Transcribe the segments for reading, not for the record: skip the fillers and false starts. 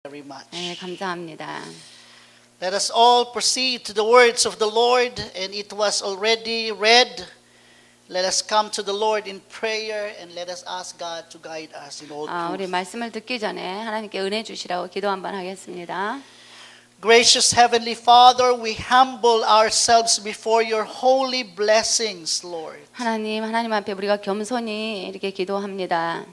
very much. 네, 감사합니다. Let us all proceed to the words of the Lord, and it was already read. Let us come to the Lord in prayer, and let us ask God to guide us in all 우리 truth. 말씀을 듣기 전에 하나님께 은혜 주시라고 기도 한번 하겠습니다. Gracious Heavenly Father, we humble ourselves before your holy blessings, Lord. 하나님 앞에 우리가 겸손히 이렇게 기도합니다.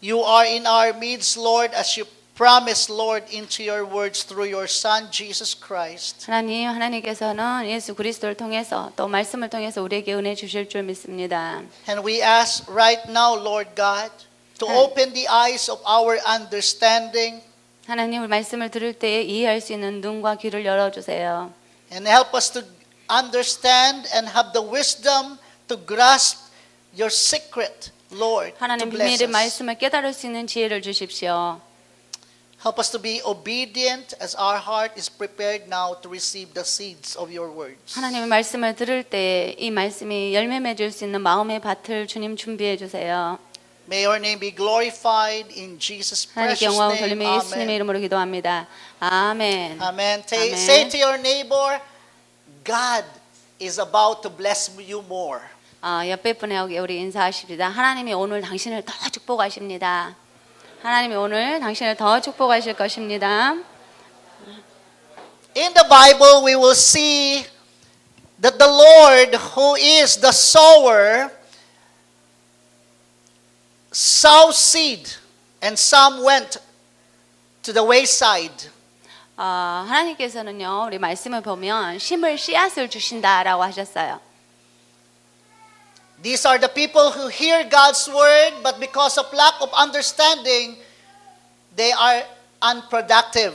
You are in our midst, Lord, as you promised, Lord, into your words through your Son, Jesus Christ. 하나님께서는 예수 그리스도를 통해서 또 말씀을 통해서 우리에게 은혜 주실 줄 믿습니다. And we ask right now, Lord God, to open the eyes of our understanding 하나님 말씀을 들을 때 이해할 수 있는 눈과 귀를 열어주세요. and help us to understand and have the wisdom to grasp your secret, Lord, to 하나님 bless 비밀의 us. 말씀을 깨달을 수 있는 지혜를 주십시오. Help us to be obedient as our heart is prepared now to receive the seeds of your words. 하나님의 말씀을 들을 때 이 말씀이 열매 맺을 수 있는 마음의 밭을 주님 준비해 주세요. May your name be glorified in Jesus' 하나님께 precious 영광을 name. 돌리며 예수님의 Amen. 이름으로 기도합니다. 아멘. Amen. Amen. Say to your neighbor, God is about to bless you more. 옆에 분에게 우리 인사하십니다. 하나님이 오늘 당신을 더 축복하십니다. 하나님이 오늘 당신을 더 축복하실 것입니다. In the Bible, we will see that the Lord, who is the sower, sow seed, and some went to the wayside. 하나님께서는요, 우리 말씀을 보면 심을 씨앗을 주신다라고 하셨어요. These are the people who hear God's word, but because of lack of understanding, they are unproductive.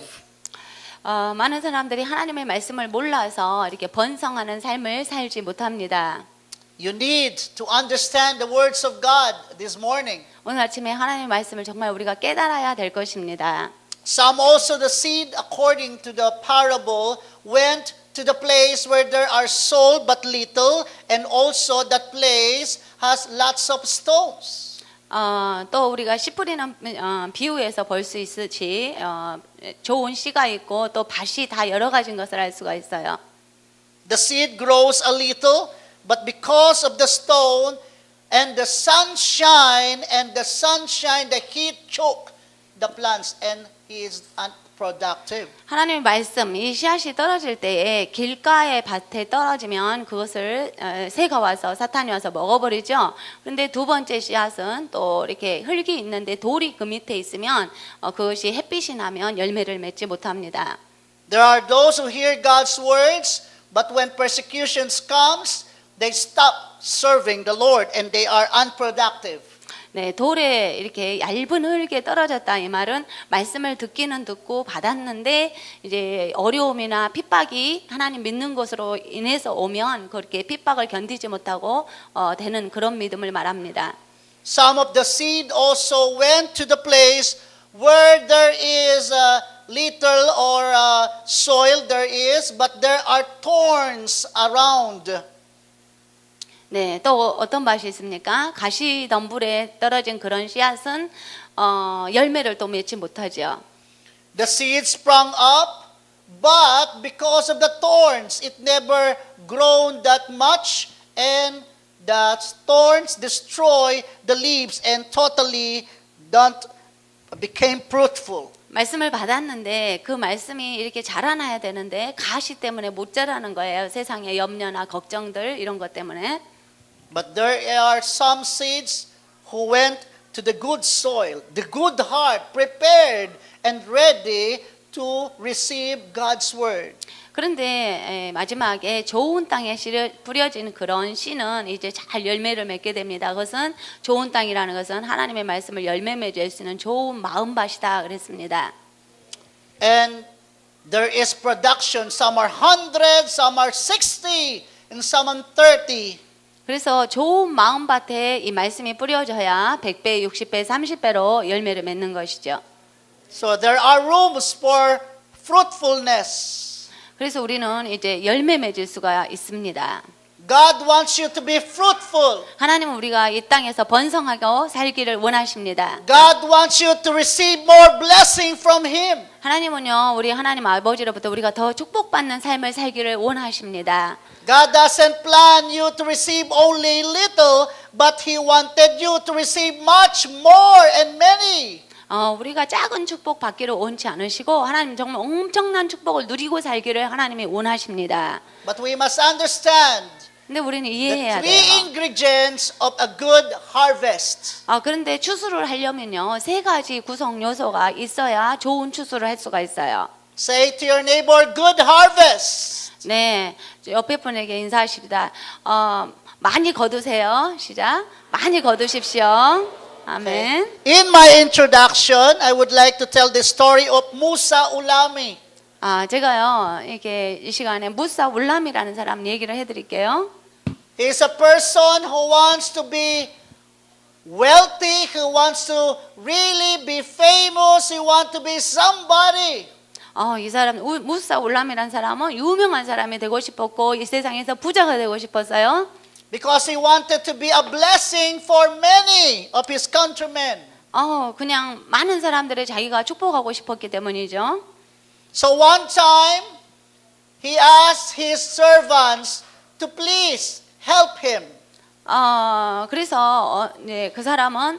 많은 사람들이 하나님의 말씀을 몰라서 이렇게 번성하는 삶을 살지 못합니다. You need to understand the words of God this morning. 오늘 아침에 하나님의 말씀을 정말 우리가 깨달아야 될 것입니다. Some also the seed, according to the parable, went to the place where there are soil but little, and also that place has lots of stones. 또 우리가 씨 뿌리는 비유에서 볼 수 있듯이 좋은 씨가 있고 또 밭이 다 여러 가지인 것을 알 수가 있어요. The seed grows a little, but because of the stone and the sunshine, the heat choke the plants, and he is unproductive. 하나님의 말씀, 이 씨앗이 떨어질 때에 길가의 밭에 떨어지면 그것을 새가 와서 사탄이 와서 먹어버리죠. 그런데 두 번째 씨앗은 또 이렇게 흙이 있는데 돌이 그 밑에 있으면 그것이 햇빛이 나면 열매를 맺지 못합니다. There are those who hear God's words, but when persecutions comes, they stop serving the Lord and they are unproductive. 네, 돌에 이렇게 얇은 흙에 떨어졌다 이 말은 말씀을 듣기는 듣고 받았는데 이제 어려움이나 핍박이 하나님 믿는 것으로 인해서 오면 그렇게 핍박을 견디지 못하고 되는 그런 믿음을 말합니다. Some of the seed also went to the place where there is little or soil there is, but there are thorns around. 네, 또 어떤 밭이 있습니까? 가시덤불에 떨어진 그런 씨앗은 열매를 또 맺지 못하죠. The seed sprung up, but because of the thorns, it never grown that much, and the thorns destroy the leaves and totally don't became fruitful. 말씀을 받았는데 그 말씀이 이렇게 자라나야 되는데 가시 때문에 못 자라는 거예요. 세상의 염려나 걱정들 이런 것 때문에. But there are some seeds who went to the good soil, the good heart, prepared and ready to receive God's word. 그런데 마지막에 좋은 땅에 뿌려진 그런 씨는 이제 잘 열매를 맺게 됩니다. 그것은 좋은 땅이라는 것은 하나님의 말씀을 열매 맺을 수 있는 좋은 마음밭이다 그랬습니다. And there is production. Some are 100, some are 60, and some are 30. 그래서 좋은 마음밭에 이 말씀이 뿌려져야 100배, 60배, 30배로 열매를 맺는 것이죠. So there are rooms for fruitfulness. 그래서 우리는 이제 열매 맺을 수가 있습니다. God wants you to be fruitful. 하나님은 우리가 이 땅에서 번성하고 살기를 원하십니다. God wants you to receive more blessing from Him. 하나님은요, 우리 하나님 아버지로부터 우리가 더 축복받는 삶을 살기를 원하십니다. God doesn't plan you to receive only little, but He wanted you to receive much more and many. 우리가 작은 축복 받기를 원치 않으시고 하나님 정말 엄청난 축복을 누리고 살기를 하나님이 원하십니다. But we must understand 근데 우리는 the 이해해야 three 돼요. ingredients of a good harvest. 그런데 추수를 하려면요, 세 가지 구성 요소가 있어야 좋은 추수를 할 수가 있어요. Say to your neighbor, good harvest. 네, 옆에 분에게 인사하십니다. 많이 거두세요. 시작. 많이 거두십시오. 아멘. In my introduction, I would like to tell the story of Musa Ulami. 제가요, 이렇게 이 시간에 무사 울람이라는 사람 얘기를 해드릴게요. He is a person who wants to be wealthy, who wants to really be famous, he wants to be somebody. 이 사람 무사 울람이라는 사람은 유명한 사람이 되고 싶었고 이 세상에서 부자가 되고 싶었어요. Because he wanted to be a blessing for many of his countrymen. 그냥 많은 사람들을 자기가 축복하고 싶었기 때문이죠. So one time, he asked his servants to please help him. 그래서 네, 그 사람은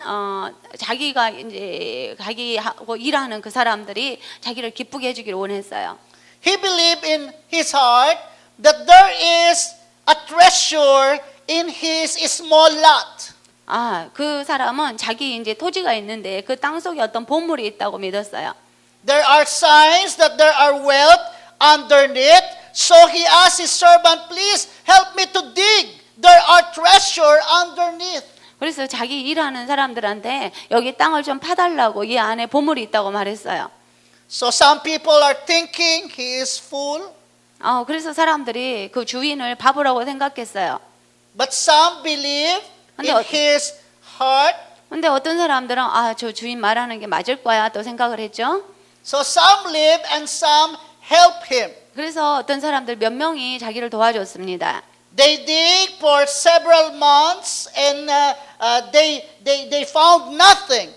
자기가 이제 자기하고 일하는 그 사람들이 자기를 기쁘게 해주기를 원했어요. He believed in his heart that there is a treasure in his small lot. 그 사람은 자기 이제 토지가 있는데 그 땅 속에 어떤 보물이 있다고 믿었어요. There are signs that there are wealth underneath. So he asked his servant, please help me to dig. There are treasure underneath. 그래서 자기 일하는 사람들한테 여기 땅을 좀 파달라고 이 안에 보물이 있다고 말했어요. So some people are thinking he is fool. 그래서 사람들이 그 주인을 바보라고 생각했어요. But some believe in his heart. 근데 어떤 사람들은 저 주인 말하는 게 맞을 거야 또 생각을 했죠. So some live and some help him. 그래서 어떤 사람들 몇 명이 자기를 도와줬습니다. They dig for several months and they found nothing.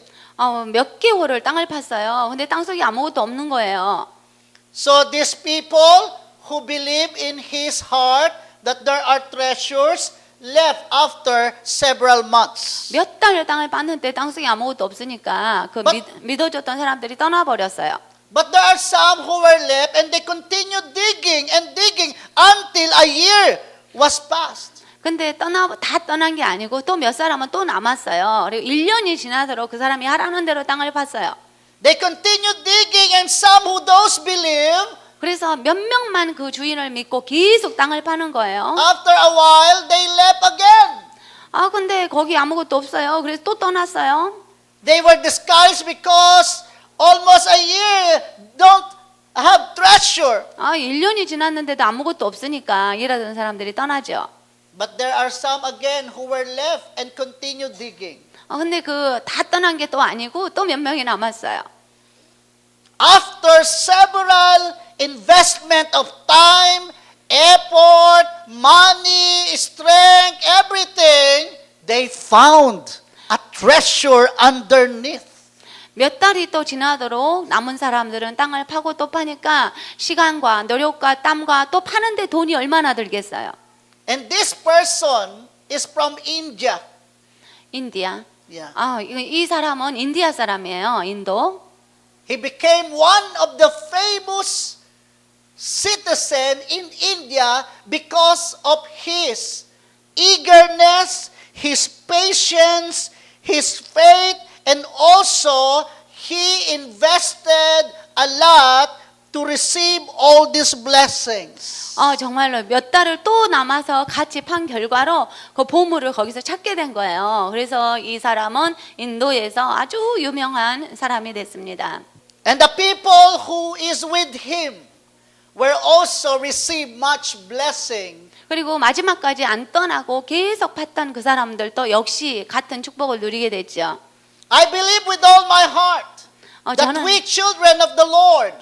몇 개월을 땅을 팠어요. 근데 땅 속에 아무것도 없는 거예요. So these people who believe in his heart that there are treasures left after several months. 몇 달을 땅을 팠는데 땅 속에 아무것도 없으니까 그 믿어줬던 사람들이 떠나버렸어요. But there are some who were left and they continued digging and digging until a year was passed. 근데 다 떠난 게 아니고 또 몇 사람은 또 남았어요. 그리고 1년이 지나도록 그 사람이 하라는 대로 땅을 팠어요. They continued digging and some who those believe, 그래서 몇 명만 그 주인을 믿고 계속 땅을 파는 거예요. after a while they left again. 근데 거기 아무것도 없어요. 그래서 또 떠났어요. They were discouraged because almost a year don't have treasure. 1년이 지났는데도 아무것도 없으니까 일하던 사람들이 떠나죠. But there are some again who were left and continued digging. 근데 그 다 떠난 게 또 아니고 또 몇 명이 남았어요. After several investment of time, effort, money, strength, everything, they found a treasure underneath. 몇 달이 또 지나도록 남은 사람들은 땅을 파고 또 파니까 시간과 노력과 땀과 또 파는데 돈이 얼마나 들겠어요. And this person is from India. 인디아. Yeah. 이 사람은 인디아 사람이에요. 인도. He became one of the famous citizen in India because of his eagerness, his patience, his faith, and also he invested a lot to receive all these blessings. 정말로 몇 달을 또 남아서 같이 판 결과로 그 보물을 거기서 찾게 된 거예요. 그래서 이 사람은 인도에서 아주 유명한 사람이 됐습니다. And the people who is with him will also receive much blessing. 그리고 마지막까지 안 떠나고 계속 팠던 그 사람들도 역시 같은 축복을 누리게 됐죠. I believe with all my heart that 저는- we children of the Lord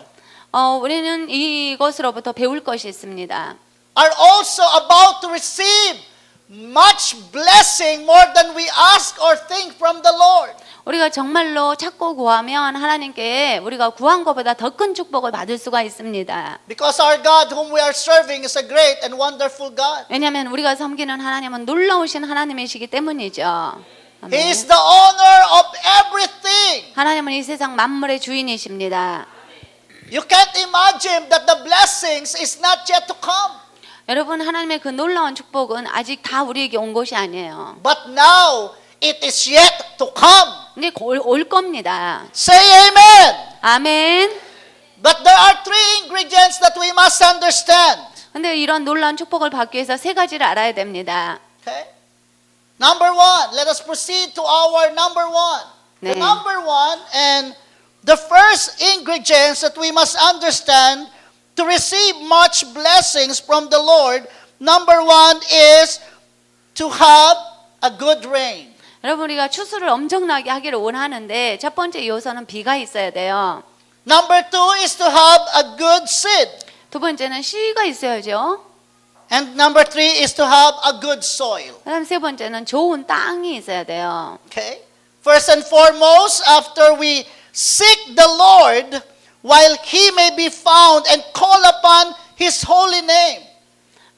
우리는 이것으로부터 배울 것이 있습니다. are also about to receive much blessing more than we ask or think from the Lord. 우리가 정말로 찾고 구하면 하나님께 우리가 구한 것보다 더 큰 축복을 받을 수가 있습니다. Because our God whom we are serving is a great and wonderful God. 왜냐하면 우리가 섬기는 하나님은 놀라우신 하나님이시기 때문이죠. 아멘. He is the owner of everything. 하나님은 이 세상 만물의 주인이십니다. You can't imagine that the blessings is not yet to come. 여러분, 하나님의 그 놀라운 축복은 아직 다 우리에게 온 것이 아니에요. But now it is yet to come. 근데 올 겁니다. Say amen. 아멘. But there are three ingredients that we must understand. 근데 이런 놀라운 축복을 받기 위해서 세 가지를 알아야 됩니다. Okay? Number one, let us proceed to our number one. The 네. number one and the first ingredients that we must understand to receive much blessings from the Lord, number one is to have a good rain. 여러분, 우리가 추수를 엄청나게 하기를 원하는데 첫 번째 요소는 비가 있어야 돼요. Number two is to have a good seed. 두 번째는 씨가 있어야죠. And number three is to have a good soil. 그다음 세 번째는 좋은 땅이 있어야 돼요. Okay? First and foremost, after we seek the Lord, while He may be found and call upon His holy name.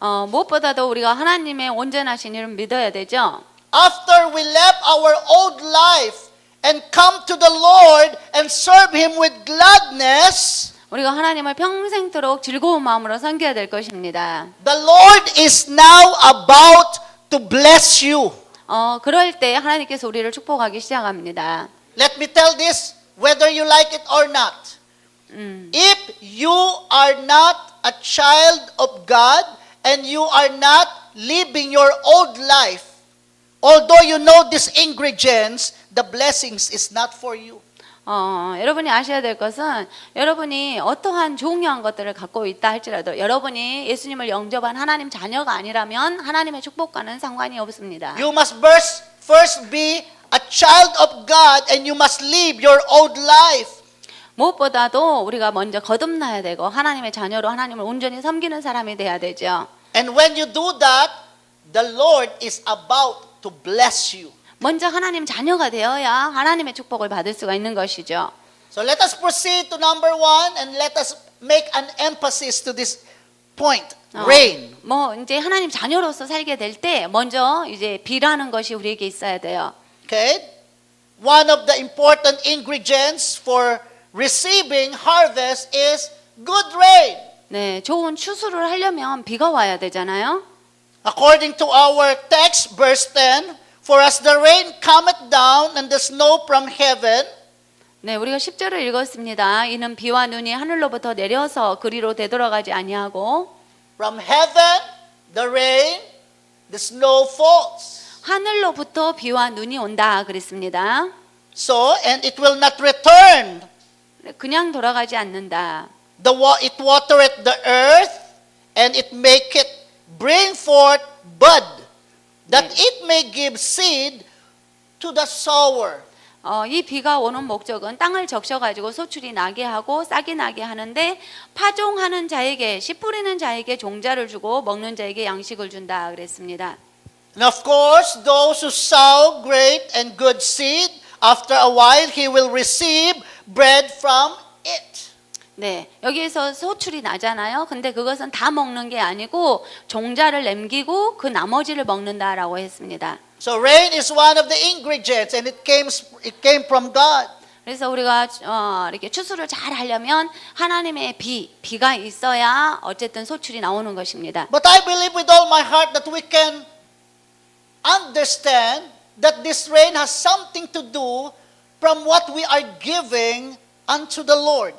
무엇보다도 우리가 하나님의 온전하신 이름 믿어야 되죠. After we left our old life and come to the Lord and serve Him with gladness, 우리가 하나님을 평생토록 즐거운 마음으로 섬겨야 될 것입니다. the Lord is now about to bless you. 그럴 때 하나님께서 우리를 축복하기 시작합니다. Let me tell this, whether you like it or not. If you are not a child of God and you are not living your old life, although you know these ingredients, the blessings is not for you. 여러분이 아셔야 될 것은 여러분이 어떠한 중요한 것들을 갖고 있다 할지라도 여러분이 예수님을 영접한 하나님 자녀가 아니라면 하나님의 축복과는 상관이 없습니다. You must first be a child of God and you must live your old life. 무엇보다도 우리가 먼저 거듭나야 되고 하나님의 자녀로 하나님을 온전히 섬기는 사람이 돼야 되죠. And when you do that, the Lord is about to bless you. 먼저 하나님 자녀가 되어야 하나님의 축복을 받을 수가 있는 것이죠. So let us proceed to number one and let us make an emphasis to this point. Rain. 이제 하나님 자녀로서 살게 될 때 먼저 이제 비라는 것이 우리에게 있어야 돼요. Okay? One of the important ingredients for receiving harvest is good rain. 네, 좋은 추수를 하려면 비가 와야 되잖아요. According to our text, verse 10, for as the rain cometh down and the snow from heaven, 네, 우리가 10절을 읽었습니다. 이는 비와 눈이 하늘로부터 내려서 그리로 되돌아가지 아니하고 from heaven the rain, the snow falls. 하늘로부터 비와 눈이 온다 그랬습니다. So, and it will not return. 그냥 돌아가지 않는다. It watereth the earth, and it maketh bring forth bud, that it may give seed to the sower. 이 비가 오는 목적은 땅을 적셔가지고 소출이 나게 하고 싹이 나게 하는데 파종하는 자에게 씨 뿌리는 자에게 종자를 주고 먹는 자에게 양식을 준다 그랬습니다. And of course, those who sow great and good seed, after a while he will receive bread from it. 네, 여기에서 소출이 나잖아요. 근데 그것은 다 먹는 게 아니고 종자를 남기고 그 나머지를 먹는다라고 했습니다. So rain is one of the ingredients, and it came from God. 그래서 우리가 이렇게 추수를 잘 하려면 하나님의 비가 있어야 어쨌든 소출이 나오는 것입니다. But I believe with all my heart that we can understand that this rain has something to do from what we are giving unto the Lord.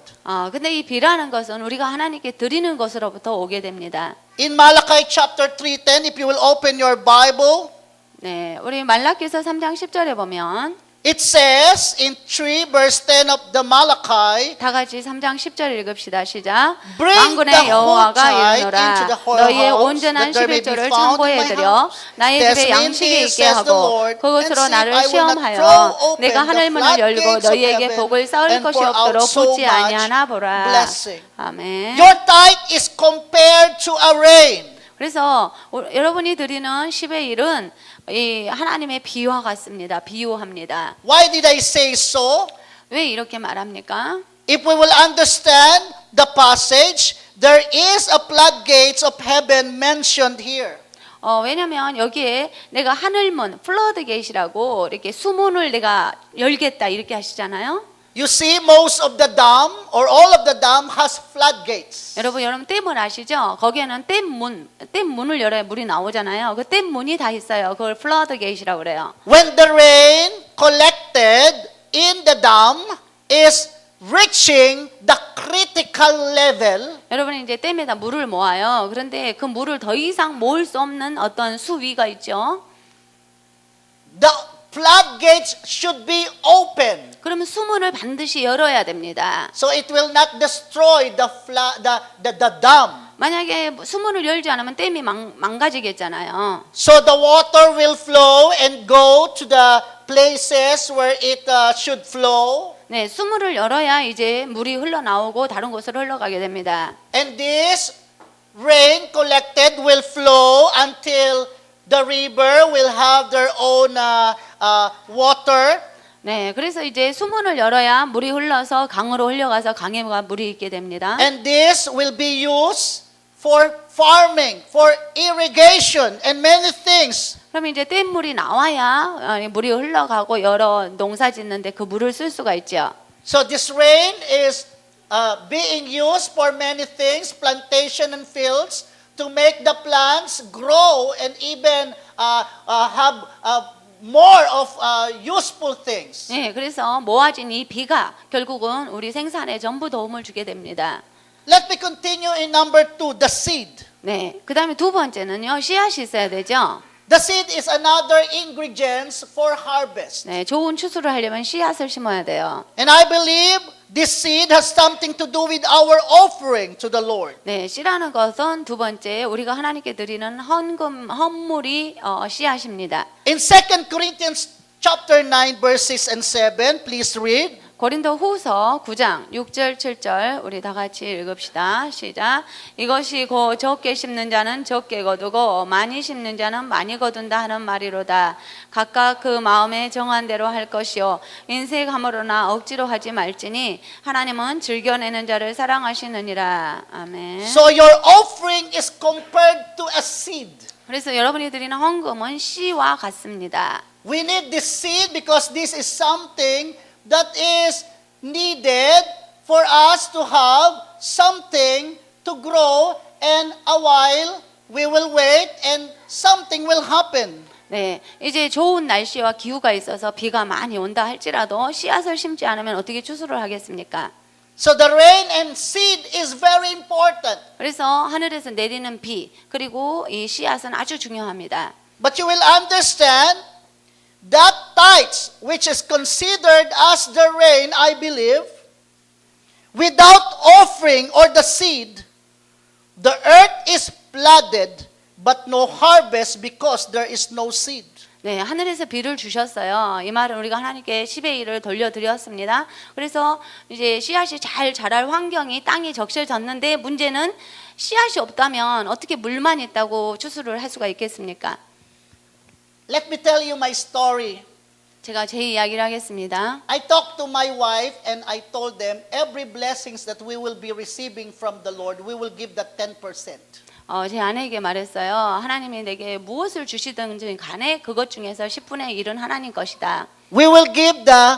근데 이 비라는 것은 우리가 하나님께 드리는 것으로부터 오게 됩니다. In Malachi chapter 3:10, if you will open your Bible, 네, 우리 말라기서 3장 10절에 보면 it says in 3 verse 10 of the Malachi, 다 같이 3장 10절 읽읍시다. 시작. Bring 만군의 the 여호와가 whole tithe 이르노라 into the whole 너희의 house, 온전한 that there may be 11조를 found in 창고에 my 들여 house. 나의 Test 집에 me 양식이 indeed, 있게 says the 하고 Lord, 그것으로 and see 나를 if I will not 시험하여 throw open 내가 the 하늘문을 열고 floodgates of 너희에게 heaven 복을 쌓을 and 것이 pour out 없도록 so 보지 much 아니하나 보라. blessing. 아멘. Your tithe is compared to a rain. 그래서 여러분이 드리는 10의 1은 이 하나님의 비유와 같습니다. 비유합니다. Why did I say so? 왜 이렇게 말합니까? If we will understand the passage, there is a floodgates of heaven mentioned here. 왜냐면 여기에 내가 하늘문, 플러드 게이트라고 이렇게 수문을 내가 열겠다 이렇게 하시잖아요. You see, most of the dam or all of the dam has floodgates. 여러분 댐을 아시죠? 거기에는 댐문을 열어야 물이 나오잖아요. 그 댐문이 다 있어요. 그걸 플러드 게이트라고 그래요. When the rain collected in the dam is reaching the critical level, 여러분이 이제 댐에다 물을 모아요. 그런데 그 물을 더 이상 모을 수 없는 어떤 수위가 있죠. the floodgates should be open. 그러면 수문을 반드시 열어야 됩니다. So it will not destroy the dam. 만약에 수문을 열지 않으면 댐이 망가지겠잖아요. So the water will flow and go to the places where it should flow. 네, 수문을 열어야 이제 물이 흘러나오고 다른 곳으로 흘러가게 됩니다. And this rain collected will flow until the river will have their own water. 네, 그래서 이제 수문을 열어야 물이 흘러서 강으로 흘러가서 강에 물이 있게 됩니다. And this will be used for farming, for irrigation, and many things. 그럼 이제 댐물이 나와야 물이 흘러가고 여러 농사 짓는데 그 물을 쓸 수가 있죠. So this rain is being used for many things, plantation and fields, to make the plants grow and even have more of useful things. 네, 그래서 모아진 이 비가 결국은 우리 생산에 전부 도움을 주게 됩니다. Let me continue in number 2, the seed. 네, 그 다음에 두 번째는요, 씨앗이 있어야 되죠. The seed is another ingredient for harvest. 네, 좋은 추수를 하려면 씨앗을 심어야 돼요. And I believe this seed has something to do with our offering to the Lord. 네, 씨라는 것은 두 번째 우리가 하나님께 드리는 헌물이 씨앗입니다. In 2 Corinthians chapter 9 verses and 7, please read. 고린도 후서 9장 6절 7절 우리 다 같이 읽읍시다. 시작. 이것이 곧 적게 심는 자는 적게 거두고 많이 심는 자는 많이 거둔다 하는 말이로다. 각각 그 마음에 정한 대로 할 것이요 인색함으로나 억지로 하지 말지니 하나님은 즐겨내는 자를 사랑하시느니라. 아멘. So your offering is compared to a seed. 그래서 여러분이 드리는 헌금은 씨와 같습니다. We need this seed because this is something that is needed for us to have something to grow, and a while we will wait and something will happen. 네, 이제 좋은 날씨와 기후가 있어서 비가 많이 온다 할지라도 씨앗을 심지 않으면 어떻게 추수를 하겠습니까? So the rain and seed is very important. 그래서 하늘에서 내리는 비 그리고 이 씨앗은 아주 중요합니다. But you will understand that tithes, which is considered as the rain, I believe, without offering or the seed, the earth is flooded, but no harvest because there is no seed. 네, 하늘에서 비를 주셨어요. 이 말은 우리가 하나님께 10의 1을 돌려드렸습니다. 그래서 이제 씨앗이 잘 자랄 환경이 땅이 적실졌는데 문제는 씨앗이 없다면 어떻게 물만 있다고 추수를 할 수가 있겠습니까? Let me tell you my story. 제가 제 이야기를 하겠습니다. I talked to my wife and I told them every blessings that we will be receiving from the Lord, we will give that 10%. 제 아내에게 말했어요. 하나님이 내게 무엇을 주시든지 간에 그것 중에서 10분의 1은 하나님 것이다. We will give the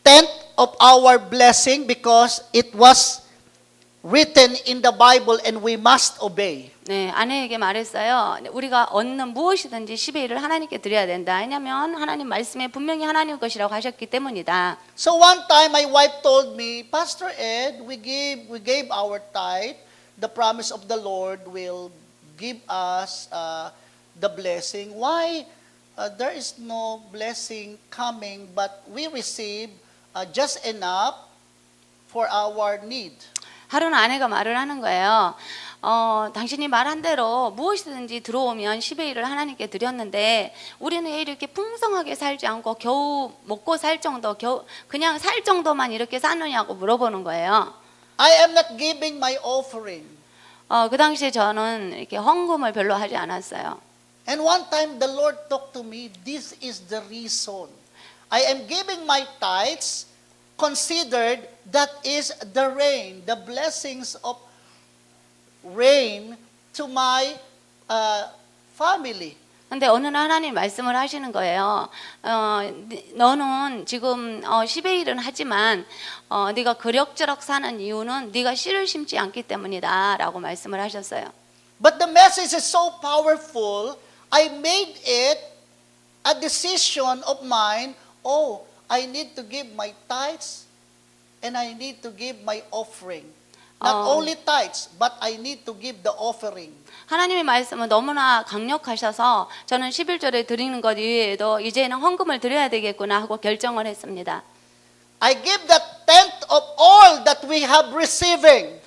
tenth of our blessing because it was written in the Bible and we must obey. 네, 아내에게 말했어요. 우리가 얻는 무엇이든지 10의 1을 하나님께 드려야 된다. 왜냐하면 하나님 말씀에 분명히 하나님 것이라고 하셨기 때문이다. So one time my wife told me, Pastor Ed, we gave our tithe. The promise of the Lord will give us the blessing. Why there is no blessing coming, but we receive just enough for our need? 하루는 아내가 말을 하는 거예요. 당신이 말한 대로 무엇이든지 들어오면 10의 1을 하나님께 드렸는데 우리는 왜 이렇게 풍성하게 살지 않고 겨우 먹고 살 정도, 그냥 살 정도만 이렇게 사느냐고 물어보는 거예요. I am not giving my offering. 그 당시에 저는 이렇게 헌금을 별로 하지 않았어요. And one time the Lord talked to me, this is the reason. I am giving my tithes, considered that is the rain, the blessings of rain to my family. 근데 어느 날 하나님 말씀을 하시는 거예요. 너는 지금 10의 1은 하지만 네가 그럭저럭 사는 이유는 네가 씨를 심지 않기 때문이다라고 말씀을 하셨어요. But the message is so powerful, I made it a decision of mine, oh, I need to give my tithes and I need to give my offering. Not only tithes, but I need to give the offering. 하나님의 말씀은 너무나 강력하셔서 저는 11절에 드리는 것 이외에도 이제는 헌금을 드려야 되겠구나 하고 결정을 했습니다. I give the tenth of all that we have receiving.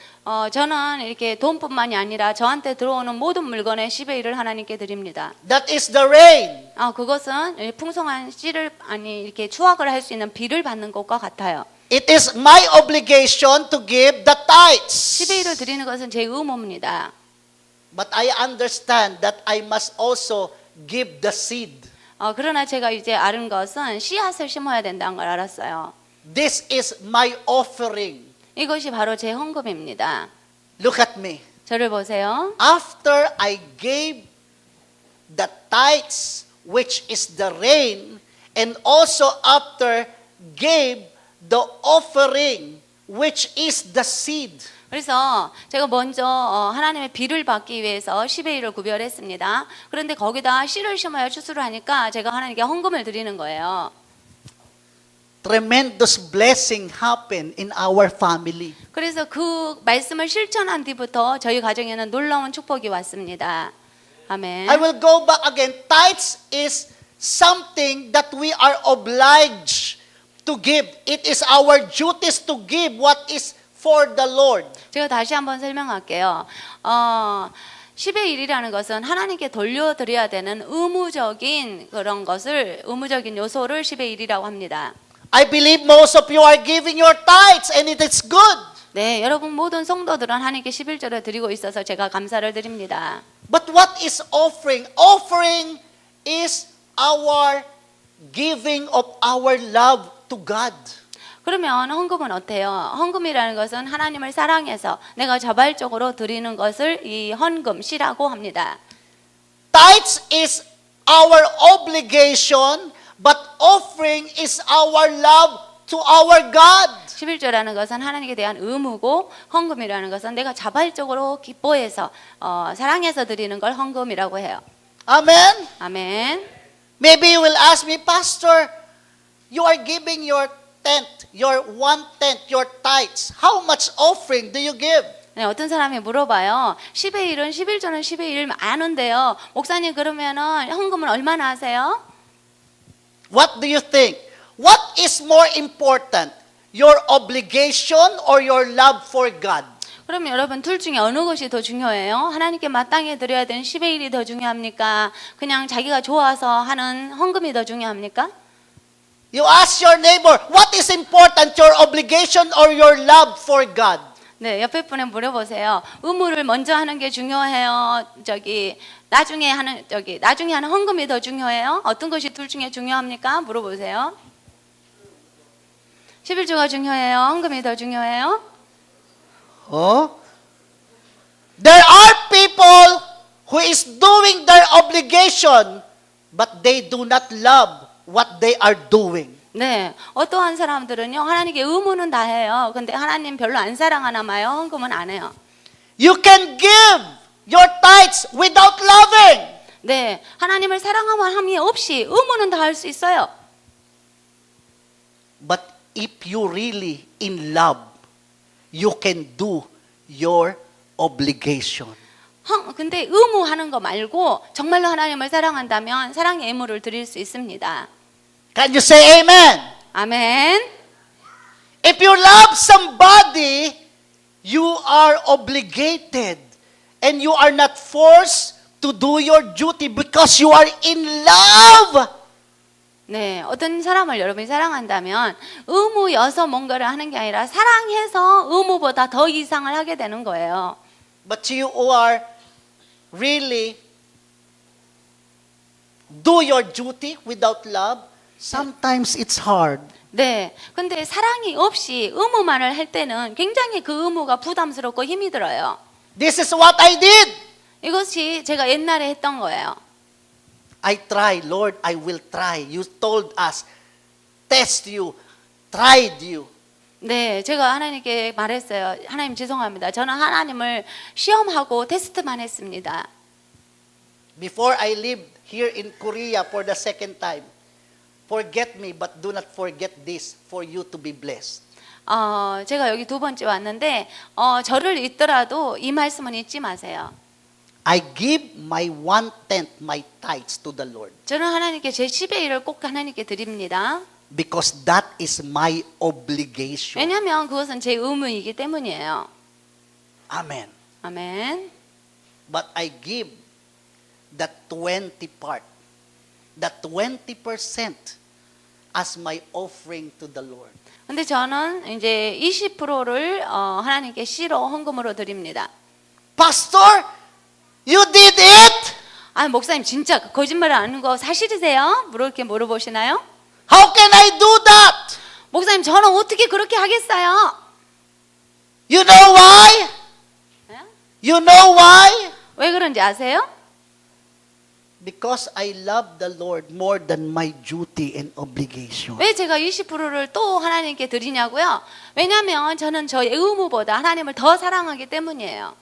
저는 이렇게 돈뿐만이 아니라 저한테 들어오는 모든 물건의 10의 1을 하나님께 드립니다. That is the rain. 그것은 풍성한 씨를 이렇게 추억을 할 수 있는 비를 받는 것과 같아요. It is my obligation to give the tithes. 10의 1을 드리는 것은 제 의무입니다. But I understand that I must also give the seed. 그러나 제가 이제 아는 것은 씨앗을 심어야 된다는 걸 알았어요. This is my offering. 이것이 바로 제 헌금입니다. Look at me. 저를 보세요. After I gave the tithes, which is the rain, and also after gave the offering, which is the seed. 그래서 제가 먼저 하나님의 비를 받기 위해서 10의 1을 구별했습니다. 그런데 거기다 씨를 심어야 추수를 하니까 제가 하나님께 헌금을 드리는 거예요. Tremendous blessing happened in our family. 그래서 그 말씀을 실천한 뒤부터 저희 가정에는 놀라운 축복이 왔습니다. 아멘. I will go back again. Tithes is something that we are obliged to give. It is our duties to give what is for the Lord. 제가 다시 한번 설명할게요. 10의 1이라는 것은 하나님께 돌려드려야 되는 의무적인 그런 것을, 의무적인 요소를 10의 1이라고 합니다. I believe most of you are giving your tithes and it is good. 네, 여러분 모든 성도들은 하나님께 11절을 드리고 있어서 제가 감사를 드립니다. But what is offering? Offering is our giving of our love to God. 그러면 헌금은 어때요? 헌금이라는 것은 하나님을 사랑해서 내가 자발적으로 드리는 것을 이 헌금시라고 합니다. Tithes is our obligation, but offering is our love to our God. 11조라는 것은 하나님께 대한 의무고 헌금이라는 것은 내가 자발적으로 기뻐해서 사랑해서 드리는 걸 헌금이라고 해요. Amen? 아멘. Maybe you will ask me, Pastor, you are giving your tenth, your 1/10, your tithes. How much offering do you give? 네, 어떤 사람이 물어봐요. 10의 1은 11조는 10의 1 많은데요. 목사님 그러면은 헌금은 얼마나 하세요? What do you think? What is more important? Your obligation or your love for God? 그럼 여러분 둘 중에 어느 것이 더 중요해요? 하나님께 마땅히 드려야 되는 10의 1이 더 중요합니까? 그냥 자기가 좋아서 하는 헌금이 더 중요합니까? You ask your neighbor, what is important, your obligation or your love for God? 네, 옆에 분에 물어보세요. 의무를 먼저 하는 게 중요해요? 나중에 하는 헌금이 더 중요해요? 어떤 것이 둘 중에 중요합니까? 물어보세요. 11조가 중요해요? 헌금이 더 중요해요? There are people who is doing their obligation, but they do not love what they are doing. 네, 어떠한 사람들은요 하나님께 의무는 다 해요. 근데 하나님 별로 안 사랑하나 봐요. 헌금은 안 해요. You can give your tithes without loving. 네, 하나님을 사랑함이 없이 의무는 다 할 수 있어요. But if you really in love, you can do your obligation. 근데 의무하는 거 말고 정말로 하나님을 사랑한다면 사랑의 의무를 드릴 수 있습니다. Can you say amen? 아멘. If you love somebody, you are obligated and you are not forced to do your duty because you are in love. 네, 어떤 사람을 여러분이 사랑한다면 의무여서 뭔가를 하는 게 아니라 사랑해서 의무보다 더 이상을 하게 되는 거예요. but you who are really do your duty without love, sometimes it's hard. 네. 근데 사랑이 없이 의무만을 할 때는 굉장히 그 의무가 부담스럽고 힘이 들어요. This is what I did. 이것이 제가 옛날에 했던 거예요. I try, Lord, I will try. You told us, test you, tried you. 네, 제가 하나님께 말했어요. 하나님 죄송합니다. 저는 하나님을 시험하고 테스트만 했습니다. Before I lived here in Korea for the second time, forget me, but do not forget this for you to be blessed. 제가 여기 두 번째 왔는데 저를 잊더라도 이 말씀은 잊지 마세요. I give my 1/10 my tithes to the Lord 저는 하나님께 제 10의 1을 꼭 하나님께 드립니다. because that is my obligation. 왜냐하면 그것은 제 의무이기 때문이에요. Amen. 아멘. But I give the 20 part, the 20% as my offering to the Lord. 근데 저는 이제 20%를 하나님께 시로 헌금으로 드립니다. Pastor, you did it? 아, 목사님 진짜 거짓말 안 하는 거 사실이세요? 이렇게 물어보시나요? How can I do that? 목사님 저는 어떻게 그렇게 하겠어요? You know why? 네? You know why? 왜 그런지 아세요? Because I love the Lord more than my duty and obligation. 왜 제가 20%를 또 하나님께 드리냐고요? 왜냐하면 저는 저의 의무보다 하나님을 더 사랑하기 때문이에요.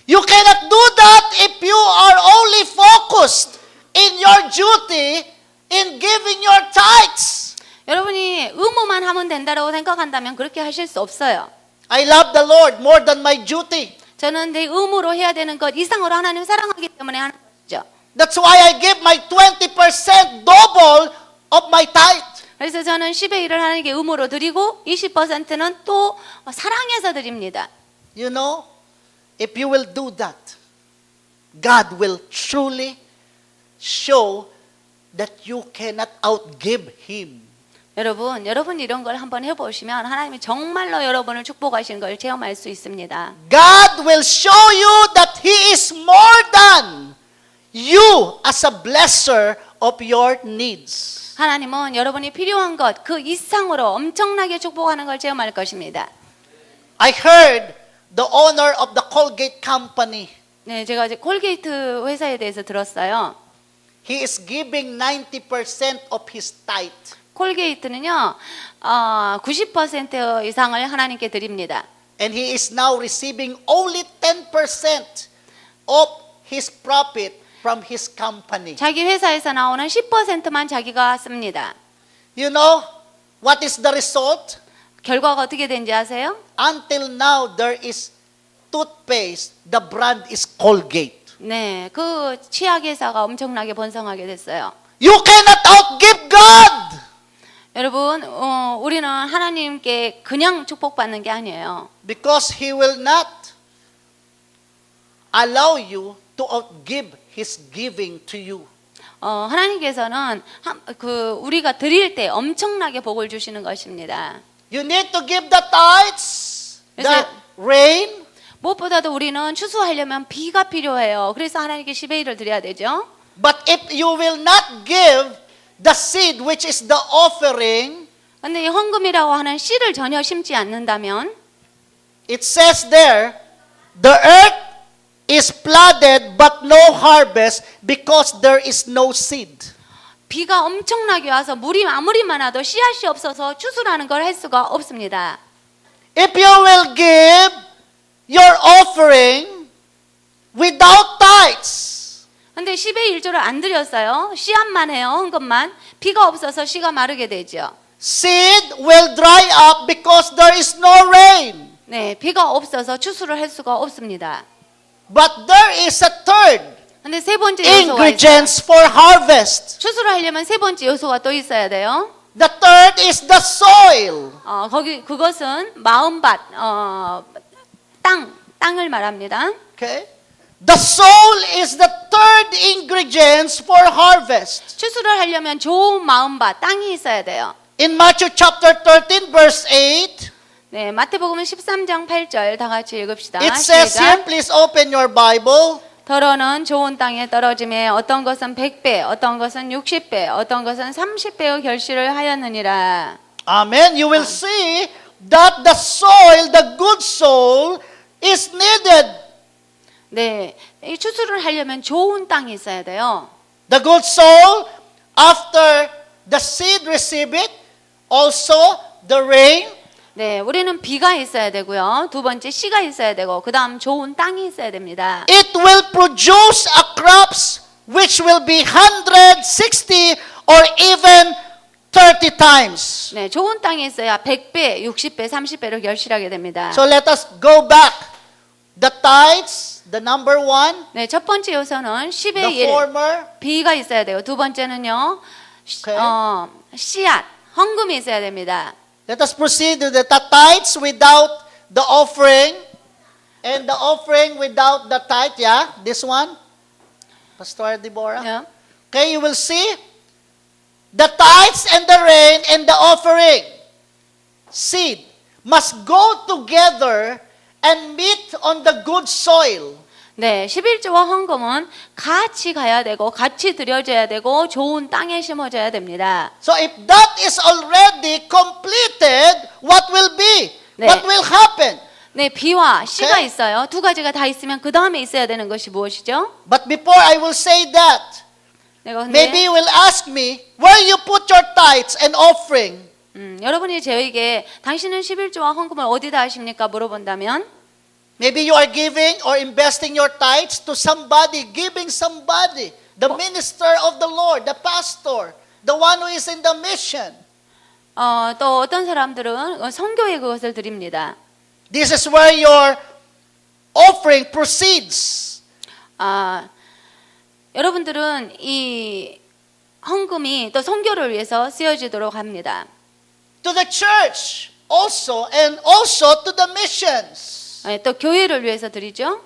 You cannot do that if you are only focused in your duty in giving your tithes. 여러분이 의무만 하면 된다고 생각한다면 그렇게 하실 수 없어요. I love the Lord more than my duty. 저는 내 의무로 해야 되는 것 이상으로 하나님을 사랑하기 때문에 하는 것이죠. That's why I give my 20% double of my tithe. 그래서 저는 10의 1을 하나님께 의무로 드리고 20%는 또 사랑해서 드립니다. You know, if you will do that, God will truly show that you cannot outgive Him. 여러분 이런 걸 한번 해보시면 하나님이 정말로 여러분을 축복하시는 걸 체험할 수 있습니다. God will show you that He is more than you as a blesser of your needs. 하나님은 여러분이 필요한 것 그 이상으로 엄청나게 축복하는 걸 체험할 것입니다. I heard the owner of the Colgate company. 네, 제가 이제 콜게이트 회사에 대해서 들었어요. He is giving 90% of his tithe. 콜게이트는요, 90% 이상을 하나님께 드립니다. And he is now receiving only 10% of his profit from his company. 자기 회사에서 나오는 10%만 자기가 씁니다. You know what is the result? 결과가 어떻게 된지 아세요? Until now, there is toothpaste. The brand is Colgate. 네, 그 치약 회사가 엄청나게 번성하게 됐어요. You cannot outgive God. 여러분, 우리는 하나님께 그냥 축복받는 게 아니에요. Because He will not allow you to outgive His giving to you. 하나님께서는 우리가 드릴 때 엄청나게 복을 주시는 것입니다. You need to give the tithes, the rain. 무엇보다도 우리는 추수하려면 비가 필요해요. 그래서 하나님께 10의 1을 드려야 되죠. But if you will not give the seed, which is the offering, 근데 이 헌금이라고 하는 씨를 전혀 심지 않는다면 it says there, the earth is flooded but no harvest because there is no seed. 비가 엄청나게 와서 물이 아무리 많아도 씨앗이 없어서 추수라는 걸 할 수가 없습니다. If you will give your offering without tithes, 근데 10의 1조를 안 드렸어요. 씨앗만 해요. 헌금만. 비가 없어서 씨가 마르게 되죠. seed will dry up because there is no rain. 네, 비가 없어서 추수를 할 수가 없습니다. But there is a third 근데 세 번째 요소가 있어요. ingredients for harvest. 추수를 하려면 세 번째 요소가 또 있어야 돼요. The third is the soil. 그것은 마음밭, 땅을 말합니다. Okay? The soil is the third ingredients for harvest. 추수를 하려면 좋은 마음밭, 땅이 있어야 돼요. In Matthew chapter 13 verse 8, 네, 마태복음 13장 8절 다 같이 읽읍시다. It says here, 시작. please open your Bible. 더러는 좋은 땅에 떨어짐에 어떤 것은 100배, 어떤 것은 60배, 어떤 것은 30배의 결실을 하였느니라. Amen. You will see that the soil, the good soil, is needed. 네, 이 추수를 하려면 좋은 땅이 있어야 돼요. The good soil, after the seed receive it, also the rain, 네, 우리는 비가 있어야 되고요. 두 번째 씨가 있어야 되고, 그 다음 좋은 땅이 있어야 됩니다. it will produce a crops which will be 160 or even 30 times. 네, 좋은 땅이 있어야 100배, 60배, 30배로 결실하게 됩니다. So let us go back. The tithes, the number one, 네, 첫 번째 요소는 10의 the 1, former, 비가 있어야 되고, 두 번째는요, Okay. 씨앗, 헌금이 있어야 됩니다. let us proceed to the tithes without the offering, and the offering without the tithe, yeah, this one, Pastor Deborah. 네. Okay, you will see the tithes and the rain and the offering, seed, must go together and meet on the good soil. 네, 11조와 헌금은 같이 가야 되고, 같이 드려져야 되고, 좋은 땅에 심어져야 됩니다. So if that is already completed, what will be? 네. What will happen? 네, 비와 씨가 Okay. 있어요. 두 가지가 다 있으면 그 다음에 있어야 되는 것이 무엇이죠? But before I will say that, 내가 maybe 근데 you will ask me, where you put your tithes and offering? 여러분이 저에게 당신은 11조와 헌금을 어디다 하십니까? 물어본다면 Maybe you are giving or investing your tithes to somebody, giving somebody, the minister of the Lord, the pastor, the one who is in the mission. 또 어떤 사람들은 선교에 그것을 드립니다. This is where your offering proceeds. 여러분들은 이 헌금이 또 선교를 위해서 쓰여지도록 합니다. To the church also, and also to the missions. 또 교회를 위해서 드리죠.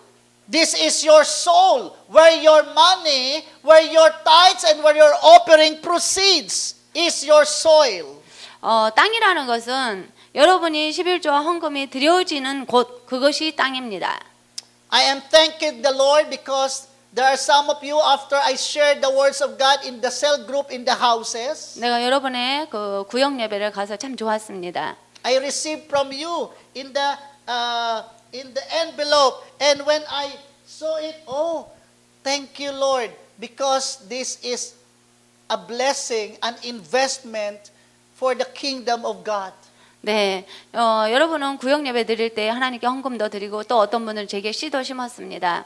This is your soul, where your money, where your tithes and where your offering proceeds is your soil. 땅이라는 것은 여러분이 11조와 헌금이 드려지는 곳, 그것이 땅입니다. I am thanking the Lord because there are some of you, after I shared the words of God in the cell group in the houses, 내가 여러분의 그 구역 예배를 가서 참 좋았습니다. I received from you in the envelope, and when I saw it, oh, thank you, Lord, because this is a blessing, an investment for the kingdom of God. 네, 여러분은 구역 예배 드릴 때 하나님께 헌금도 드리고 또 어떤 분은 제게 씨도 심었습니다.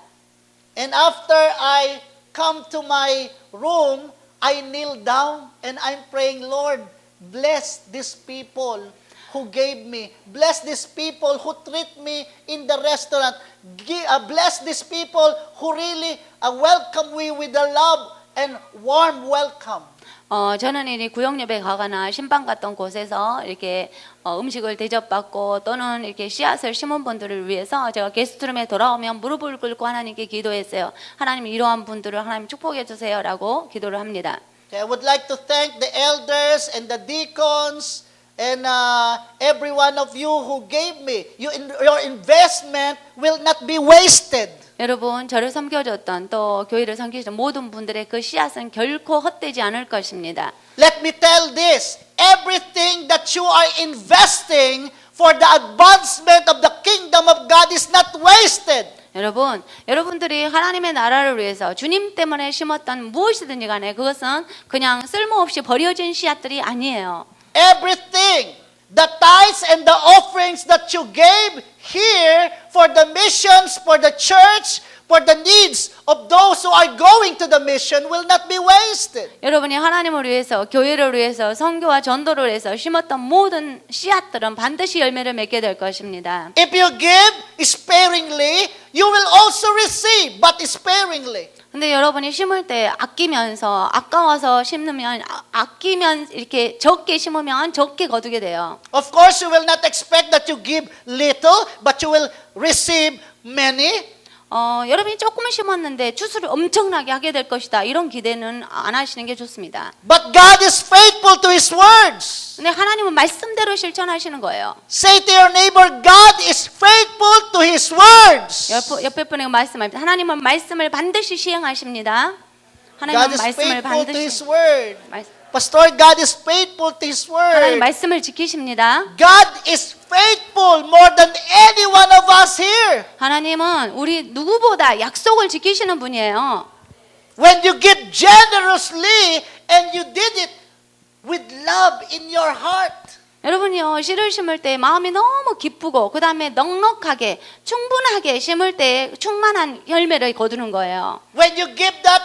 And after I come to my room, I kneel down and I'm praying, Lord, bless these people who gave me. Bless these people who treat me in the restaurant. Bless these people who really welcome me with a love and warm welcome. 저는 이 구역 예배 가거나 신방 갔던 곳에서 이렇게 음식을 대접받고 또는 이렇게 씨앗을 심은 분들을 위해서 제가 게스트룸에 돌아오면 무릎을 꿇고 하나님께 기도했어요. 하나님 이러한 분들을 하나님 축복해 주세요라고 기도를 합니다. Okay, I would like to thank the elders and the deacons and every one of you who gave me. Your investment will not be wasted. 여러분 저를 섬겨줬던 또 교회를 섬기셨던 모든 분들의 그 씨앗은 결코 헛되지 않을 것입니다. Let me tell this, everything that you are investing for the advancement of the kingdom of God is not wasted. 여러분들이 하나님의 나라를 위해서 주님 때문에 심었던 무엇이든지 간에 그것은 그냥 쓸모없이 버려진 씨앗들이 아니에요. Everything, the tithes and the offerings that you gave here for the missions, for the church, for the needs of those who are going to the mission will not be wasted. 여러분이 하나님을 위해서 교회를 위해서 선교와 전도를 위해서 심었던 모든 씨앗들은 반드시 열매를 맺게 될 것입니다. If you give sparingly, you will also receive, but sparingly. 근데 여러분이 심을 때 아끼면서 아까워서 심으면 아끼면 이렇게 적게 심으면 적게 거두게 돼요. Of course, you will not expect that you give little, but you will receive many. 여러분이 조금만 심었는데 추수를 엄청나게 하게 될 것이다. 이런 기대는 안 하시는 게 좋습니다. But God is faithful to His words. 근데 하나님은 말씀대로 실천하시는 거예요. Say to your neighbor, God is faithful to His words. 옆에 분에게 말씀합니다. 하나님은 말씀을 반드시 시행하십니다. God 하나님은 is 말씀을 faithful to His 반드시 word. 말- Pastor, God is faithful to His 하나님 word. 말씀을 지키십니다. God is faithful more than any one of us here. 하나님은 우리 누구보다 약속을 지키시는 분이에요. When you give generously and you did it with love in your heart. 여러분이요, 씨를 심을 때 마음이 너무 기쁘고 그 다음에 넉넉하게 충분하게 심을 때 충만한 열매를 거두는 거예요. When you give that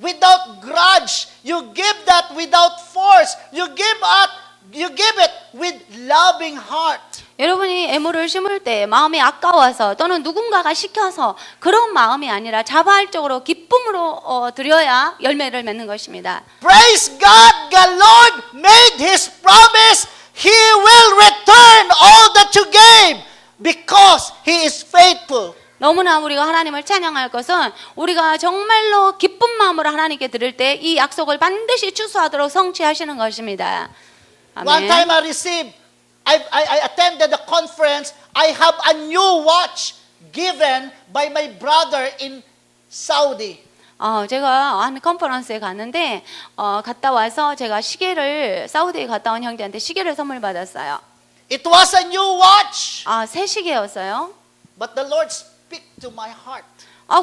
without grudge, you give that without force, you give it with loving heart. 여러분이 애물을 심을 때 마음이 아까워서 또는 누군가가 시켜서 그런 마음이 아니라 자발적으로 기쁨으로 드려야 열매를 맺는 것입니다. Praise God, the Lord made His promise. He will return all that you gave because He is faithful. 너무나 우리가 하나님을 찬양할 것은 우리가 정말로 기쁜 마음으로 하나님께 드릴 때 이 약속을 반드시 추수하도록 성취하시는 것입니다. One time I received, I attended a conference. I have a new watch given by my brother in Saudi. 제가 한 컨퍼런스에 갔는데 갔다 와서 제가 시계를 사우디에 갔다 온 형제한테 시계를 선물 받았어요. It was a new watch, 새 시계였어요. but the Lord speak to my heart.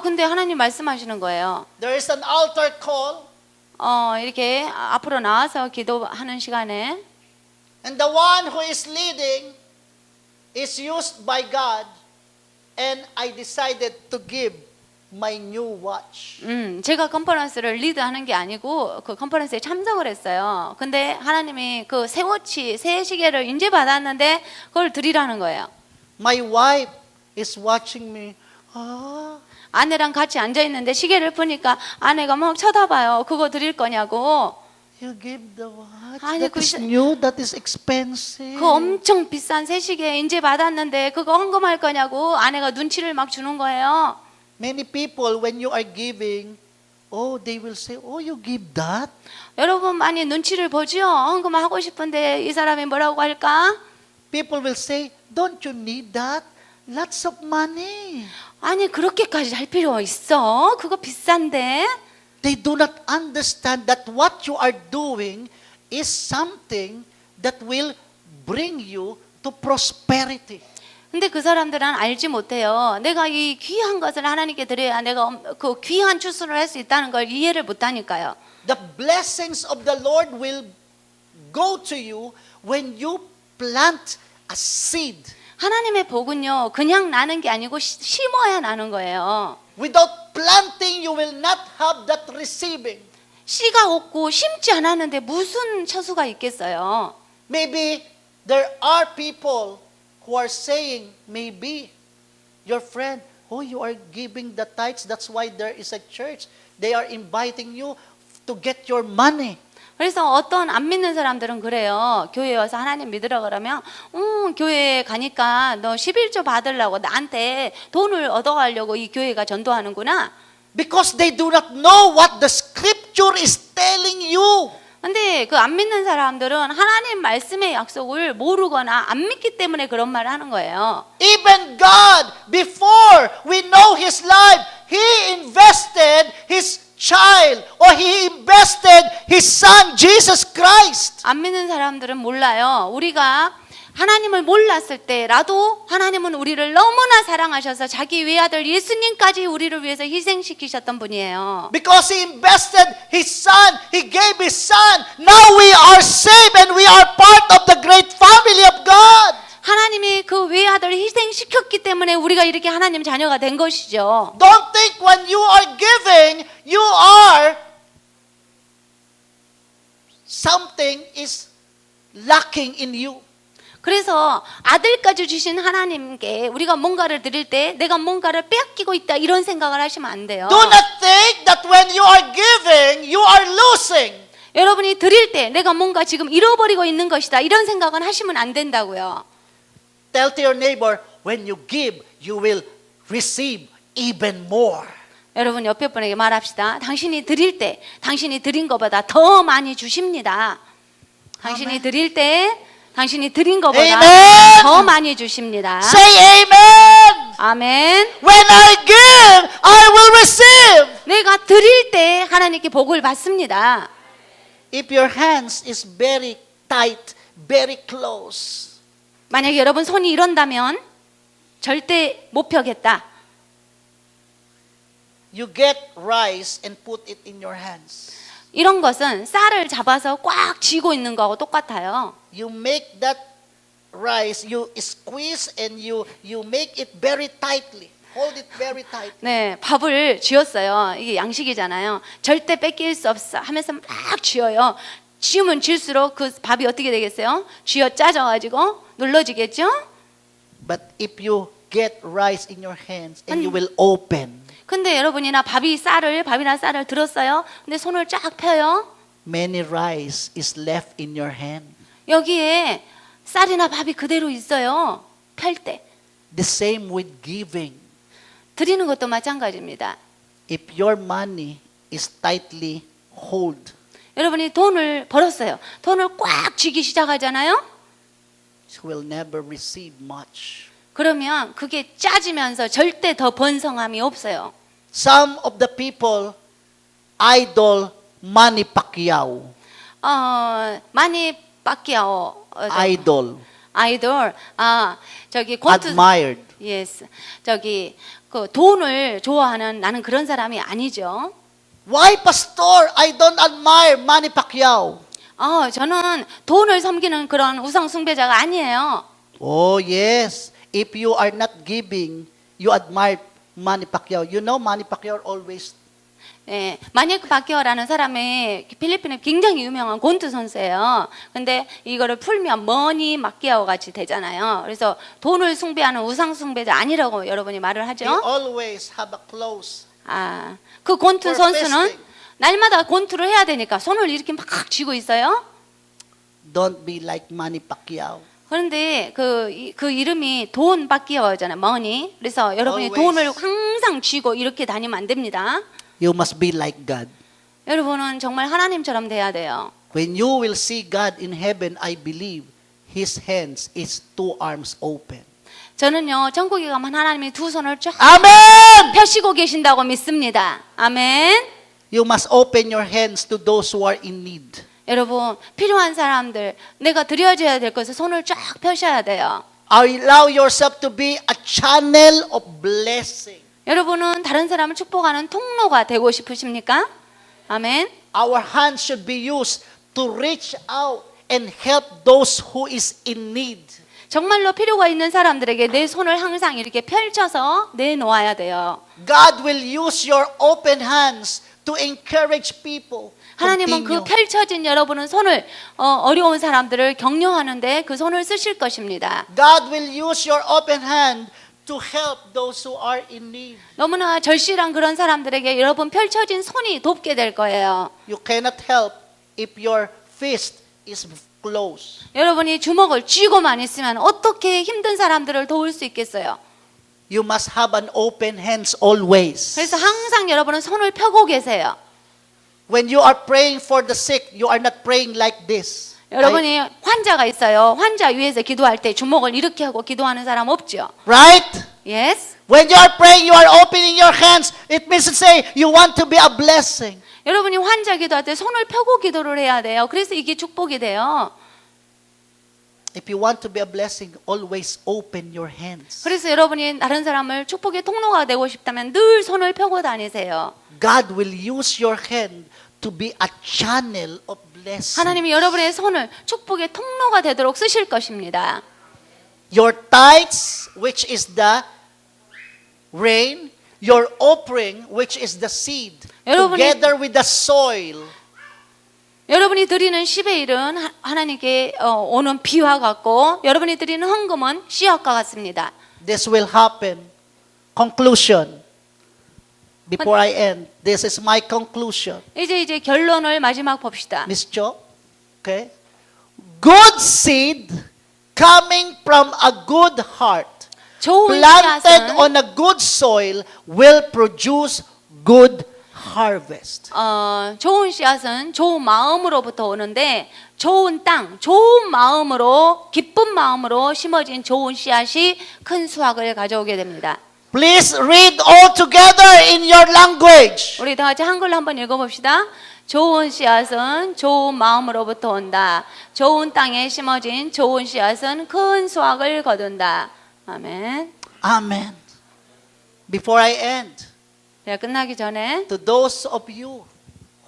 근데 하나님 말씀하시는 거예요. There is an altar call, 이렇게 앞으로 나와서 기도하는 시간에 and the one who is leading is used by God, and I decided to give my new watch. 제가 컨퍼런스를 리드하는 게 아니고 그 컨퍼런스에 참석을 했어요. 근데 하나님이 그 새 워치, 새 시계를 인제 받았는데 그걸 드리라는 거예요. My wife is watching me. 아내랑 같이 앉아 있는데 시계를 보니까 아내가 막 쳐다봐요. 그거 드릴 거냐고. You give the watch. 아니, That is new. That is expensive. 그 엄청 비싼 새 시계 인제 받았는데 그거 헌금할 거냐고 아내가 눈치를 막 주는 거예요. Many people, when you are giving, they will say, you give that? 여러분 많이 눈치를 보죠? 헌금을 하고 싶은데 이 사람이 뭐라고 할까? People will say, don't you need that? Lots of money. 아니 그렇게까지 할 필요 있어? 그거 비싼데? They do not understand that what you are doing is something that will bring you to prosperity. 근데 그 사람들은 알지 못해요. 내가 이 귀한 것을 하나님께 드려야 내가 그 귀한 추수를 할 수 있다는 걸 이해를 못하니까요. The blessings of the Lord will go to you when you plant a seed. 하나님의 복은요 그냥 나는 게 아니고 심어야 나는 거예요. Without planting, you will not have that receiving. 씨가 없고 심지 않았는데 무슨 처수가 있겠어요? Maybe there are people who are saying, maybe your friend, you are giving the tithes, that's why there is a church. They are inviting you to get your money. 그래서 어떤 안 믿는 사람들은 그래요. 교회에 와서 하나님 믿으라 그러면 교회에 가니까 너 11조 받으려고 나한테 돈을 얻어가려고 이 교회가 전도하는구나. Because they do not know what the scripture is telling you. 근데 그 안 믿는 사람들은 하나님 말씀의 약속을 모르거나 안 믿기 때문에 그런 말을 하는 거예요. Even God, before we know His life, He invested His child, or He invested His Son, Jesus Christ. 안 믿는 사람들은 몰라요. 우리가 하나님을 몰랐을 때라도 하나님은 우리를 너무나 사랑하셔서 자기 외아들 예수님까지 우리를 위해서 희생시키셨던 분이에요. Because He invested His Son, He gave His Son. Now we are saved and we are part of the great family of God. 하나님이 그 외아들을 희생시켰기 때문에 우리가 이렇게 하나님 자녀가 된 것이죠. Don't think when you are giving, you are something is lacking in you. 그래서 아들까지 주신 하나님께 우리가 뭔가를 드릴 때 내가 뭔가를 빼앗기고 있다 이런 생각을 하시면 안 돼요. Do not think that when you are giving, you are losing. 여러분이 드릴 때 내가 뭔가 지금 잃어버리고 있는 것이다 이런 생각은 하시면 안 된다고요. Tell to your neighbor, when you give, you will receive even more. 여러분 옆에 분에게 말합시다. 당신이 드릴 때 당신이 드린 것보다 더 많이 주십니다. 당신이 아멘. 드릴 때 당신이 드린 것보다 Amen. 더 많이 주십니다. Say amen. 아멘. When I give, I will receive. 내가 드릴 때 하나님께 복을 받습니다. If your hands is very tight, very close, 만약에 여러분 손이 이런다면 절대 못 펴겠다. you get rice and put it in your hands. 이런 것은 쌀을 잡아서 꽉 쥐고 있는 거하고 똑같아요. You make that rice, you squeeze and you make it very tightly. Hold it very tight. 네, 밥을 쥐었어요. 이게 양식이잖아요. 절대 뺏길 수 없어 하면서 막 쥐어요. 쥐으면 쥐을수록 그 밥이 어떻게 되겠어요? 쥐어 짜져가지고 눌러지겠죠? But if you get rice in your hands and you will open, 근데 여러분이나 밥이나 쌀을 들었어요. 근데 손을 쫙 펴요. many rice is left in your hand. 여기에 쌀이나 밥이 그대로 있어요. 펼 때. The same with giving. 드리는 것도 마찬가지입니다. If your money is tightly hold, 여러분이 돈을 벌었어요. 돈을 꽉 쥐기 시작하잖아요. you will never receive much. 그러면 그게 짜지면서 절대 더 번성함이 없어요. Some of the people idol Manny Pacquiao. 많이 빠끼야오. Idol. 아이돌. 저기 권투. Admired. 예스. 저기 그 돈을 좋아하는 나는 그런 사람이 아니죠. Why, Pastor? I don't admire Manny Pacquiao. 저는 돈을 섬기는 그런 우상 숭배자가 아니에요. Oh, yes. If you are not giving, you admire Manny Pacquiao. You know Manny Pacquiao always. 예, 마니크 바키오라는 사람이 필리핀에 굉장히 유명한 권투 선수예요. 근데 이거를 풀면 머니 마키아오 같이 되잖아요. 그래서 돈을 숭배하는 우상 숭배자 아니라고 여러분이 말을 He 하죠. always have a close. 그 권투 For 선수는 fasting. 날마다 권투를 해야 되니까 손을 이렇게 막 쥐고 있어요. Don't be like Manny Pacquiao. 그런데 그 이름이 돈 바키오잖아요. 머니. 그래서 여러분이 Always. 돈을 항상 쥐고 이렇게 다니면 안 됩니다. You must be like God. 여러분은 정말 하나님처럼 돼야 돼요. When you will see God in heaven, I believe His hands is two arms open. 저는요, 천국에 가면 하나님이 두 손을 쫙 Amen! 펴시고 계신다고 믿습니다. 아멘. You must open your hands to those who are in need. 여러분, 필요한 사람들, 내가 드려줘야 될 것을 손을 쫙 펴셔야 돼요. Allow yourself to be a channel of blessing. 여러분은 다른 사람을 축복하는 통로가 되고 싶으십니까? 아멘. Our hands should be used to reach out and help those who is in need. 정말로 필요가 있는 사람들에게 내 손을 항상 이렇게 펼쳐서 내놓아야 돼요. God will use your open hands to encourage people. 하나님은 그 Continue. 펼쳐진 여러분은 손을 어려운 사람들을 격려하는데 그 손을 쓰실 것입니다. God will use your open hand to help those who are in need. 너무나 절실한 그런 사람들에게 여러분 펼쳐진 손이 돕게 될 거예요. You cannot help if your fist is closed. 여러분이 주먹을 쥐고만 있으면 어떻게 힘든 사람들을 도울 수 있겠어요? You must have an open hands always. 그래서 항상 여러분은 손을 펴고 계세요. When you are praying for the sick, you are not praying like this. 여러분이 환자가 있어요. 환자 위에서 기도할 때 주먹을 이렇게 하고 기도하는 사람 없죠? Right? Yes. When you are praying, you are opening your hands. It means to say you want to be a blessing. 여러분이 환자 기도할 때 손을 펴고 기도를 해야 돼요. 그래서 이게 축복이 돼요. If you want to be a blessing, always open your hands. 그래서 여러분이 다른 사람을 축복의 통로가 되고 싶다면 늘 손을 펴고 다니세요. God will use your hand to be a channel of blessing. 하나님이 여러분의 손을 축복의 통로가 되도록 쓰실 것입니다. Your tithes, which is the rain, your offering, which is the seed, 여러분이- together with the soil, 여러분이 드리는 10의 1은 하나님께 오는 비와 같고 여러분이 드리는 헌금은 씨앗과 같습니다. this will happen. Conclusion. Before I end, this is my conclusion. 이제 결론을 마지막 봅시다. Miss Jo, okay? Good seed coming from a good heart 좋은 planted 씨앗은 on a good soil will produce good harvest. 좋은 씨앗은 좋은 마음으로부터 오는데 좋은 땅, 좋은 마음으로 기쁜 마음으로 심어진 좋은 씨앗이 큰 수확을 가져오게 됩니다. Please read all together in your language. 우리 다 같이 한글로 한번 읽어봅시다. 좋은 씨앗은 좋은 마음으로부터 온다. 좋은 땅에 심어진 좋은 씨앗은 큰 수확을 거둔다. 아멘. Amen. Before I end, 제가 끝나기 전에 to those of you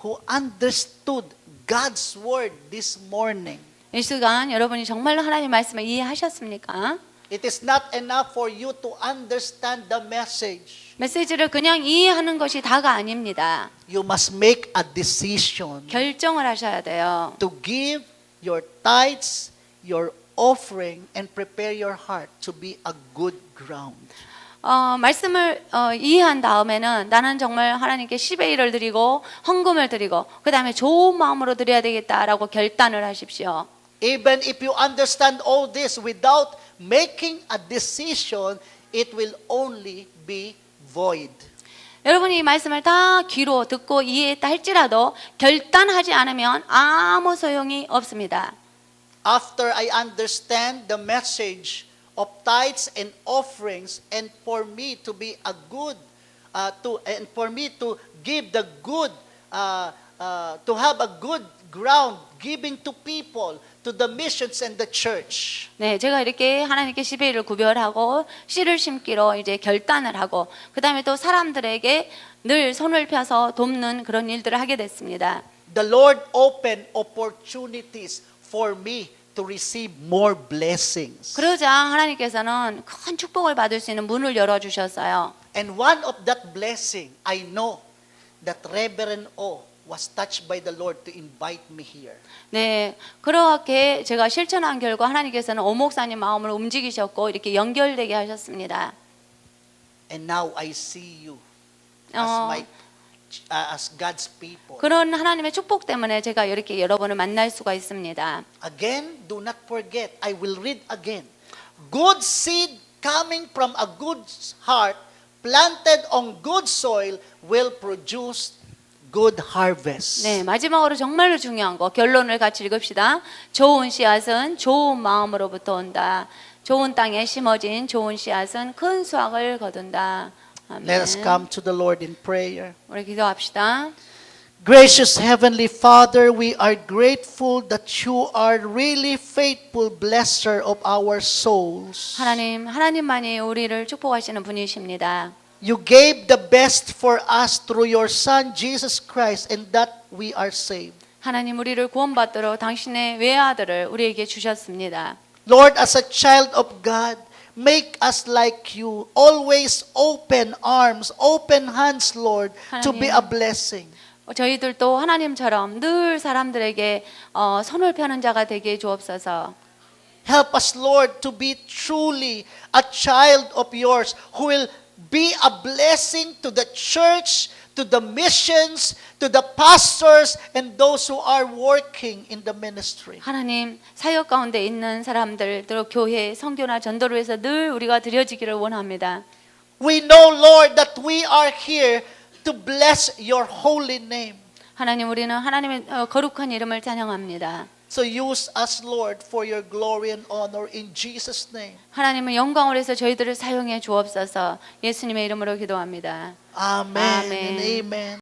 who understood God's word this morning, 이 시간 여러분이 정말로 하나님 말씀을 이해하셨습니까? it is not enough for you to understand the message. 메시지를 그냥 이해하는 것이 다가 아닙니다. You must make a decision 결정을 하셔야 돼요. to give your tithes, your offering, and prepare your heart to be a good ground. 말씀을 이해한 다음에는 나는 정말 하나님께 10의 1을 드리고 헌금을 드리고 그 다음에 좋은 마음으로 드려야 되겠다라고 결단을 하십시오. Even if you understand all this without making a decision, it will only be void. 여러분이 이 말씀을 다 귀로 듣고 이해했다 할지라도 결단하지 않으면 아무 소용이 없습니다. After I understand the message of tithes and offerings, and for me to be a good, and for me to give the good, to have a good ground, giving to people, to the missions and the church. 네, 제가 이렇게 하나님께 10의 1을 구별하고 씨를 심기로 이제 결단을 하고 그 다음에 또 사람들에게 늘 손을 펴서 돕는 그런 일들을 하게 됐습니다. The Lord opened opportunities for me to receive more blessings. 그러자 하나님께서는 큰 축복을 받을 수 있는 문을 열어주셨어요. And one of that blessing, I know that Reverend O was touched by the Lord to invite me here. 네, 그렇게 제가 실천한 결과 하나님께서는 오 목사님 마음을 움직이셨고 이렇게 연결되게 하셨습니다. And now I see you as God's people. 그런 하나님의 축복 때문에 제가 이렇게 여러분을 만날 수가 있습니다. Again, do not forget, I will read again. Good seed coming from a good heart, planted on good soil, will produce good harvest. 네, 마지막으로 정말로 중요한 거 결론을 같이 읽읍시다. 좋은 씨앗은 좋은 마음으로부터 온다. 좋은 땅에 심어진 좋은 씨앗은 큰 수확을 거둔다. 아멘. Let us come to the Lord in prayer. 우리 기도합시다. Gracious Heavenly Father, we are grateful that you are really faithful blesser of our souls. 하나님만이 우리를 축복하시는 분이십니다. You gave the best for us through your Son, Jesus Christ, and that we are saved. 하나님 우리를 구원받도록 당신의 외아들을 우리에게 주셨습니다. Lord, as a child of God, make us like you, always open arms, open hands, Lord, to be a blessing. 저희들도 하나님처럼 늘 사람들에게 손을 펴는 자가 되게 주옵소서. Help us, Lord, to be truly a child of yours who will be a blessing to the church, to the missions, to the pastors, and those who are working in the ministry. 하나님 사역 가운데 있는 사람들, 또 교회, 선교나 전도를 위해서 늘 우리가 드려지기를 원합니다. We know, Lord, that we are here to bless your holy name. 하나님 우리는 하나님의 거룩한 이름을 찬양합니다. So use us, Lord, for your glory and honor in Jesus' name. 하나님은 영광을 해서 저희들을 사용해 주옵소서. 예수님의 이름으로 기도합니다. Amen Amen. and amen.